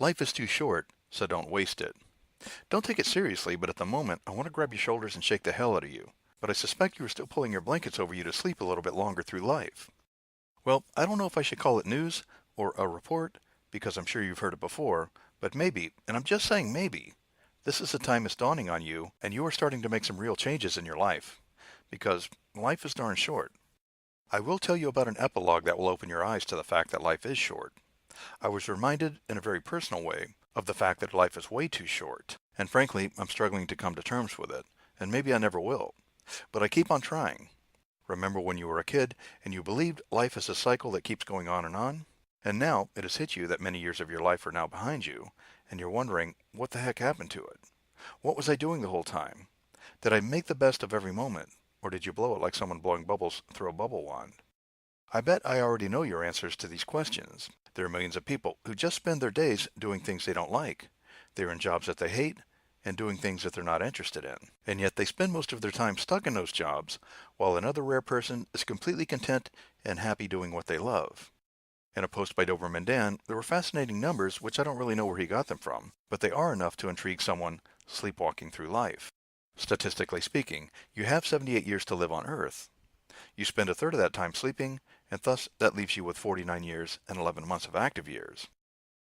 Life is too short, so don't waste it. Don't take it seriously, but at the moment, I want to grab your shoulders and shake the hell out of you. But I suspect you are still pulling your blankets over you to sleep a little bit longer through life. Well, I don't know if I should call it news or a report, because I'm sure you've heard it before, but maybe, and I'm just saying maybe, this is the time it's dawning on you, and you are starting to make some real changes in your life. Because life is darn short. I will tell you about an epilogue that will open your eyes to the fact that life is short. I was reminded in a very personal way of the fact that life is way too short, and frankly, I'm struggling to come to terms with it, and maybe I never will. But I keep on trying. Remember when you were a kid and you believed life is a cycle that keeps going on? And now it has hit you that many years of your life are now behind you, and you're wondering, what the heck happened to it? What was I doing the whole time? Did I make the best of every moment, or did you blow it like someone blowing bubbles through a bubble wand? I bet I already know your answers to these questions. There are millions of people who just spend their days doing things they don't like. They're in jobs that they hate and doing things that they're not interested in. And yet they spend most of their time stuck in those jobs, while another rare person is completely content and happy doing what they love. In a post by Doberman Dan, there were fascinating numbers which I don't really know where he got them from, but they are enough to intrigue someone sleepwalking through life. Statistically speaking, you have 78 years to live on Earth. You spend a third of that time sleeping, and thus that leaves you with 49 years and 11 months of active years.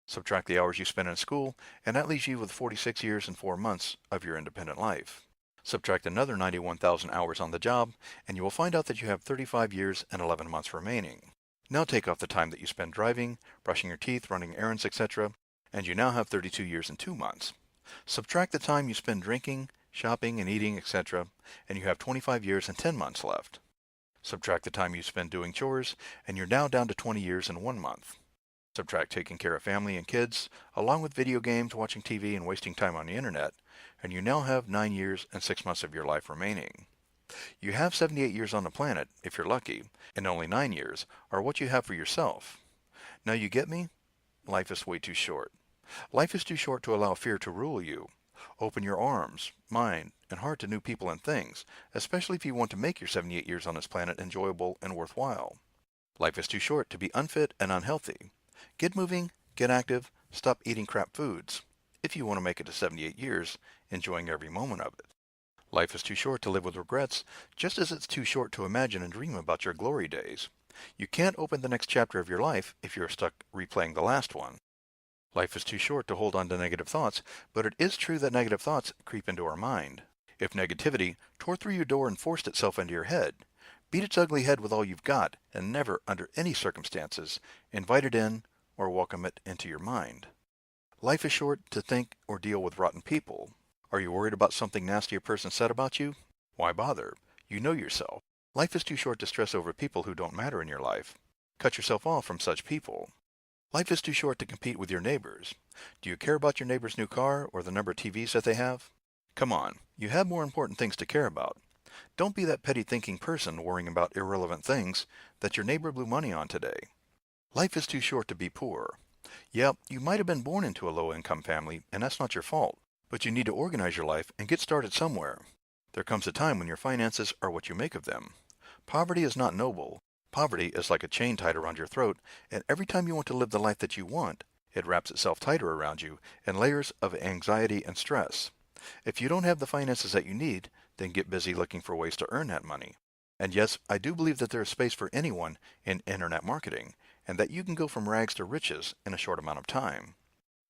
Subtract the hours you spend in school, and that leaves you with 46 years and 4 months of your independent life. Subtract another 91,000 hours on the job, and you will find out that you have 35 years and 11 months remaining. Now take off the time that you spend driving, brushing your teeth, running errands, etc., and you now have 32 years and 2 months. Subtract the time you spend drinking, shopping, and eating, etc., and you have 25 years and 10 months left. Subtract the time you spend doing chores, and you're now down to 20 years and 1 month. Subtract taking care of family and kids, along with video games, watching TV, and wasting time on the internet, and you now have 9 years and 6 months of your life remaining. You have 78 years on the planet, if you're lucky, and only 9 years are what you have for yourself. Now you get me? Life is way too short. Life is too short to allow fear to rule you. Open your arms, mind, and heart to new people and things, especially if you want to make your 78 years on this planet enjoyable and worthwhile. Life is too short to be unfit and unhealthy. Get moving, get active, stop eating crap foods, if you want to make it to 78 years, enjoying every moment of it. Life is too short to live with regrets, just as it's too short to imagine and dream about your glory days. You can't open the next chapter of your life if you're stuck replaying the last one. Life is too short to hold on to negative thoughts, but it is true that negative thoughts creep into our mind. If negativity tore through your door and forced itself into your head, beat its ugly head with all you've got, and never, under any circumstances, invite it in or welcome it into your mind. Life is short to think or deal with rotten people. Are you worried about something nasty a person said about you? Why bother? You know yourself. Life is too short to stress over people who don't matter in your life. Cut yourself off from such people. Life is too short to compete with your neighbors. Do you care about your neighbor's new car or the number of TVs that they have? Come on, you have more important things to care about. Don't be that petty thinking person worrying about irrelevant things that your neighbor blew money on today. Life is too short to be poor. Yeah, you might have been born into a low-income family, and that's not your fault. But you need to organize your life and get started somewhere. There comes a time when your finances are what you make of them. Poverty is not noble. Poverty is like a chain tied around your throat, and every time you want to live the life that you want, it wraps itself tighter around you in layers of anxiety and stress. If you don't have the finances that you need, then get busy looking for ways to earn that money. And yes, I do believe that there is space for anyone in internet marketing, and that you can go from rags to riches in a short amount of time.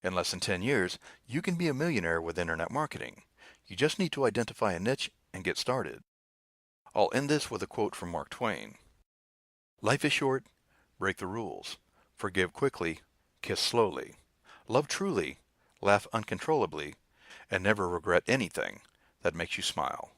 In less than 10 years, you can be a millionaire with internet marketing. You just need to identify a niche and get started. I'll end this with a quote from Mark Twain. Life is short, break the rules. Forgive quickly, kiss slowly. Love truly, laugh uncontrollably, and never regret anything that makes you smile.